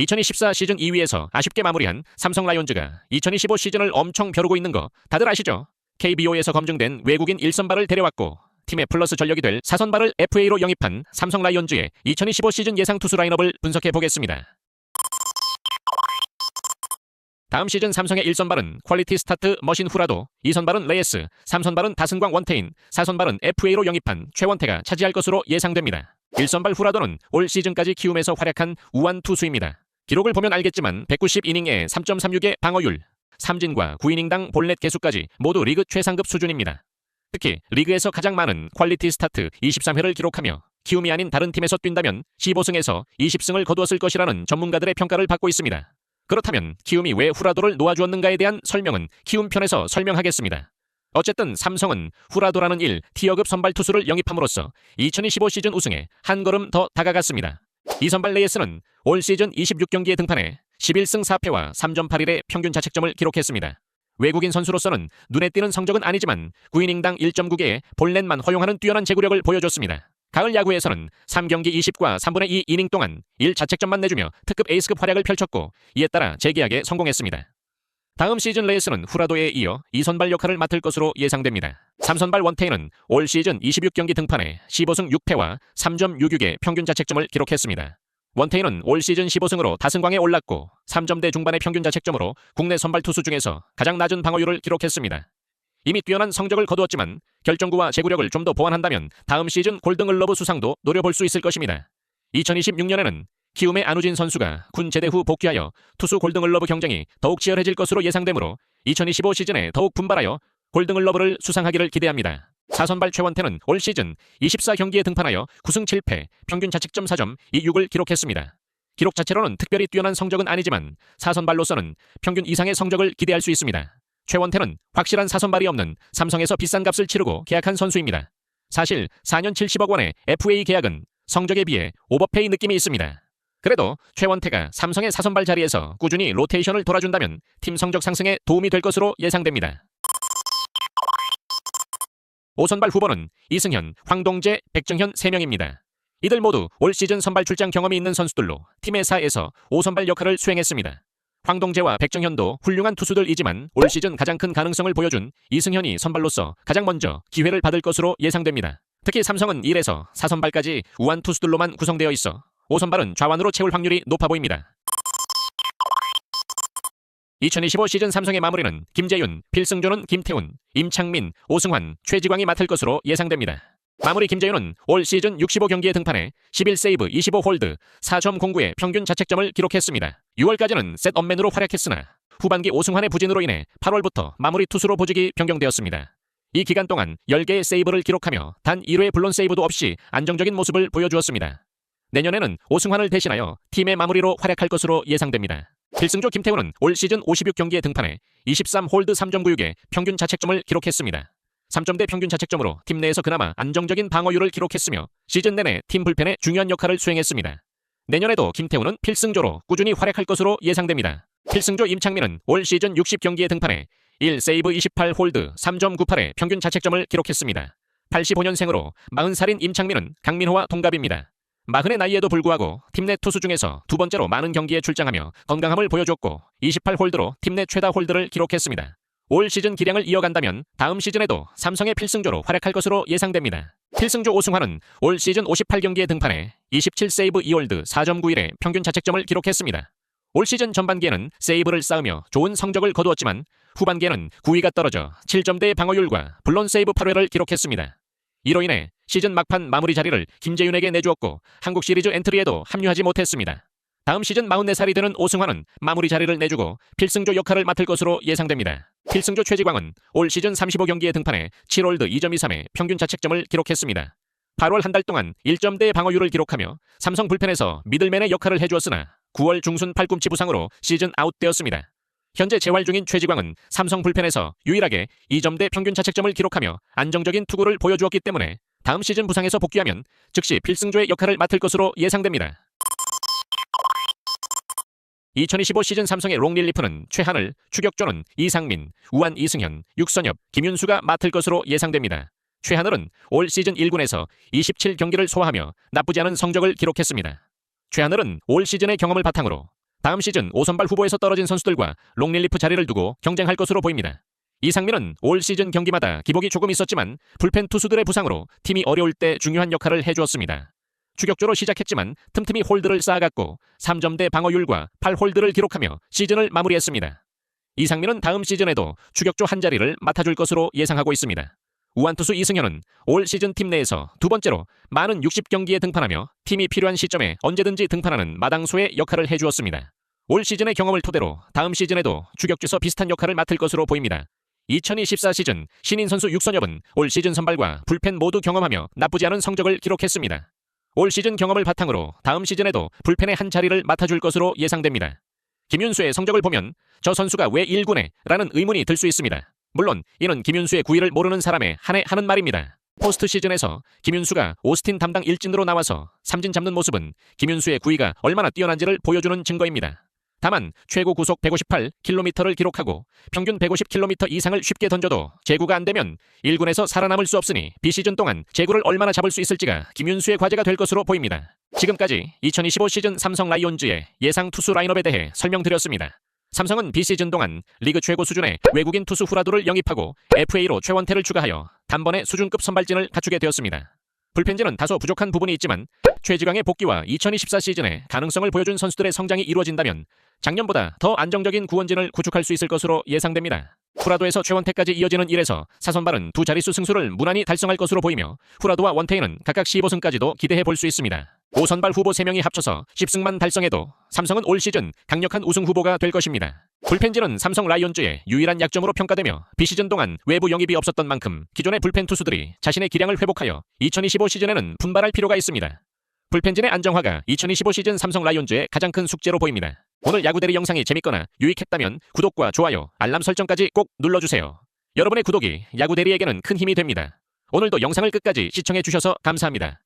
2024 시즌 2위에서 아쉽게 마무리한 삼성 라이온즈가 2025 시즌을 엄청 벼르고 있는 거 다들 아시죠? KBO에서 검증된 외국인 1선발을 데려왔고 팀의 플러스 전력이 될 4선발을 FA로 영입한 삼성 라이온즈의 2025 시즌 예상 투수 라인업을 분석해 보겠습니다. 다음 시즌 삼성의 1선발은 퀄리티 스타트 머신 후라도, 2선발은 레이스, 3선발은 다승광 원태인, 4선발은 FA로 영입한 최원태가 차지할 것으로 예상됩니다. 1선발 후라도는 올 시즌까지 키움에서 활약한 우완 투수입니다. 기록을 보면 알겠지만 190이닝에 3.36의 방어율, 삼진과 9이닝당 볼넷 개수까지 모두 리그 최상급 수준입니다. 특히 리그에서 가장 많은 퀄리티 스타트 23회를 기록하며 키움이 아닌 다른 팀에서 뛴다면 15승에서 20승을 거두었을 것이라는 전문가들의 평가를 받고 있습니다. 그렇다면 키움이 왜 후라도를 놓아주었는가에 대한 설명은 키움 편에서 설명하겠습니다. 어쨌든 삼성은 후라도라는 1티어급 선발 투수를 영입함으로써 2025 시즌 우승에 한 걸음 더 다가갔습니다. 2선발 레이스는 올 시즌 26경기에 등판해 11승 4패와 3.81의 평균 자책점을 기록했습니다. 외국인 선수로서는 눈에 띄는 성적은 아니지만 9이닝당 1.9개의 볼넷만 허용하는 뛰어난 제구력을 보여줬습니다. 가을 야구에서는 3경기 20과 3분의 2 이닝 동안 1자책점만 내주며 특급 에이스급 활약을 펼쳤고 이에 따라 재계약에 성공했습니다. 다음 시즌 레이스는 후라도에 이어 2선발 역할을 맡을 것으로 예상됩니다. 3선발 원태인은 올 시즌 26경기 등판해 15승 6패와 3.66의 평균 자책점을 기록했습니다. 원태인은 올 시즌 15승으로 다승광에 올랐고 3점대 중반의 평균 자책점으로 국내 선발 투수 중에서 가장 낮은 방어율을 기록했습니다. 이미 뛰어난 성적을 거두었지만 결정구와 제구력을 좀 더 보완한다면 다음 시즌 골든글러브 수상도 노려볼 수 있을 것입니다. 2026년에는 키움의 안우진 선수가 군 제대 후 복귀하여 투수 골든글러브 경쟁이 더욱 치열해질 것으로 예상되므로 2025 시즌에 더욱 분발하여 골든글러브를 수상하기를 기대합니다. 4선발 최원태는 올 시즌 24경기에 등판하여 9승 7패, 평균 자책점 4.26을 기록했습니다. 기록 자체로는 특별히 뛰어난 성적은 아니지만 4선발로서는 평균 이상의 성적을 기대할 수 있습니다. 최원태는 확실한 4선발이 없는 삼성에서 비싼 값을 치르고 계약한 선수입니다. 사실 4년 70억 원의 FA 계약은 성적에 비해 오버페이 느낌이 있습니다. 그래도 최원태가 삼성의 4선발 자리에서 꾸준히 로테이션을 돌아준다면 팀 성적 상승에 도움이 될 것으로 예상됩니다. 5선발 후보는 이승현, 황동재, 백정현 3명입니다. 이들 모두 올 시즌 선발 출장 경험이 있는 선수들로 팀의 4에서 5선발 역할을 수행했습니다. 황동재와 백정현도 훌륭한 투수들이지만 올 시즌 가장 큰 가능성을 보여준 이승현이 선발로서 가장 먼저 기회를 받을 것으로 예상됩니다. 특히 삼성은 1에서 4선발까지 우완 투수들로만 구성되어 있어 5선발은 좌완으로 채울 확률이 높아 보입니다. 2025 시즌 삼성의 마무리는 김재윤, 필승조는 김태훈, 임창민, 오승환, 최지광이 맡을 것으로 예상됩니다. 마무리 김재윤은 올 시즌 65경기에 등판해 11세이브 25홀드 4.09의 평균 자책점을 기록했습니다. 6월까지는 셋업맨으로 활약했으나 후반기 오승환의 부진으로 인해 8월부터 마무리 투수로 보직이 변경되었습니다. 이 기간 동안 10개의 세이브를 기록하며 단 1회의 블론 세이브도 없이 안정적인 모습을 보여주었습니다. 내년에는 오승환을 대신하여 팀의 마무리로 활약할 것으로 예상됩니다. 필승조 김태훈은 올 시즌 56경기에 등판해 23홀드 3.96의 평균 자책점을 기록했습니다. 3점대 평균 자책점으로 팀 내에서 그나마 안정적인 방어율을 기록했으며 시즌 내내 팀 불펜의 중요한 역할을 수행했습니다. 내년에도 김태훈은 필승조로 꾸준히 활약할 것으로 예상됩니다. 필승조 임창민은 올 시즌 60경기에 등판해 1세이브 28홀드 3.98의 평균 자책점을 기록했습니다. 85년생으로 40살인 임창민은 강민호와 동갑입니다. 40의 나이에도 불구하고 팀 내 투수 중에서 두 번째로 많은 경기에 출장하며 건강함을 보여줬고 28홀드로 팀 내 최다 홀드를 기록했습니다. 올 시즌 기량을 이어간다면 다음 시즌에도 삼성의 필승조로 활약할 것으로 예상됩니다. 필승조 오승환은 올 시즌 58경기에 등판해 27세이브 2홀드 4.91의 평균 자책점을 기록했습니다. 올 시즌 전반기에는 세이브를 쌓으며 좋은 성적을 거두었지만 후반기에는 9위가 떨어져 7점대의 방어율과 블론 세이브 8회를 기록했습니다. 이로 인해 시즌 막판 마무리 자리를 김재윤에게 내주었고 한국 시리즈 엔트리에도 합류하지 못했습니다. 다음 시즌 44살이 되는 오승환은 마무리 자리를 내주고 필승조 역할을 맡을 것으로 예상됩니다. 필승조 최지광은 올 시즌 35경기에 등판해 7홀드 2.23의 평균 자책점을 기록했습니다. 8월 한 달 동안 1점대의 방어율을 기록하며 삼성 불펜에서 미들맨의 역할을 해주었으나 9월 중순 팔꿈치 부상으로 시즌 아웃되었습니다. 현재 재활 중인 최지광은 삼성 불펜에서 유일하게 2점대 평균 자책점을 기록하며 안정적인 투구를 보여주었기 때문에 다음 시즌 부상에서 복귀하면 즉시 필승조의 역할을 맡을 것으로 예상됩니다. 2025 시즌 삼성의 롱릴리프는 최하늘, 추격조는 이상민, 우완 이승현, 육선엽, 김윤수가 맡을 것으로 예상됩니다. 최하늘은 올 시즌 1군에서 27경기를 소화하며 나쁘지 않은 성적을 기록했습니다. 최하늘은 올 시즌의 경험을 바탕으로 다음 시즌 5선발 후보에서 떨어진 선수들과 롱릴리프 자리를 두고 경쟁할 것으로 보입니다. 이상민은 올 시즌 경기마다 기복이 조금 있었지만 불펜 투수들의 부상으로 팀이 어려울 때 중요한 역할을 해주었습니다. 추격조로 시작했지만 틈틈이 홀드를 쌓아갔고 3점대 방어율과 8홀드를 기록하며 시즌을 마무리했습니다. 이상민은 다음 시즌에도 추격조 한 자리를 맡아줄 것으로 예상하고 있습니다. 우완투수 이승현은 올 시즌 팀 내에서 두 번째로 많은 60경기에 등판하며 팀이 필요한 시점에 언제든지 등판하는 마당수의 역할을 해주었습니다. 올 시즌의 경험을 토대로 다음 시즌에도 추격주에서 비슷한 역할을 맡을 것으로 보입니다. 2024 시즌 신인 선수 육선엽은 올 시즌 선발과 불펜 모두 경험하며 나쁘지 않은 성적을 기록했습니다. 올 시즌 경험을 바탕으로 다음 시즌에도 불펜의 한 자리를 맡아줄 것으로 예상됩니다. 김윤수의 성적을 보면 저 선수가 왜 1군에? 라는 의문이 들 수 있습니다. 물론 이는 김윤수의 구위를 모르는 사람에 한해 하는 말입니다. 포스트 시즌에서 김윤수가 오스틴 담당 일진으로 나와서 삼진 잡는 모습은 김윤수의 구위가 얼마나 뛰어난지를 보여주는 증거입니다. 다만 최고 구속 158km를 기록하고 평균 150km 이상을 쉽게 던져도 제구가 안 되면 1군에서 살아남을 수 없으니 비시즌 동안 제구를 얼마나 잡을 수 있을지가 김윤수의 과제가 될 것으로 보입니다. 지금까지 2025 시즌 삼성 라이온즈의 예상 투수 라인업에 대해 설명드렸습니다. 삼성은 비시즌 동안 리그 최고 수준의 외국인 투수 후라도를 영입하고 FA로 최원태를 추가하여 단번에 수준급 선발진을 갖추게 되었습니다. 불펜진은 다소 부족한 부분이 있지만 최지강의 복귀와 2024 시즌에 가능성을 보여준 선수들의 성장이 이루어진다면 작년보다 더 안정적인 구원진을 구축할 수 있을 것으로 예상됩니다. 후라도에서 최원태까지 이어지는 1에서 4선발은 두 자릿수 승수를 무난히 달성할 것으로 보이며 후라도와 원태인은 각각 15승까지도 기대해 볼 수 있습니다. 5선발 후보 3명이 합쳐서 10승만 달성해도 삼성은 올 시즌 강력한 우승 후보가 될 것입니다. 불펜진은 삼성 라이온즈의 유일한 약점으로 평가되며 비시즌 동안 외부 영입이 없었던 만큼 기존의 불펜 투수들이 자신의 기량을 회복하여 2025 시즌에는 분발할 필요가 있습니다. 불펜진의 안정화가 2025 시즌 삼성 라이온즈의 가장 큰 숙제로 보입니다. 오늘 야구대리 영상이 재밌거나 유익했다면 구독과 좋아요, 알람 설정까지 꼭 눌러주세요. 여러분의 구독이 야구대리에게는 큰 힘이 됩니다. 오늘도 영상을 끝까지 시청해 주셔서 감사합니다.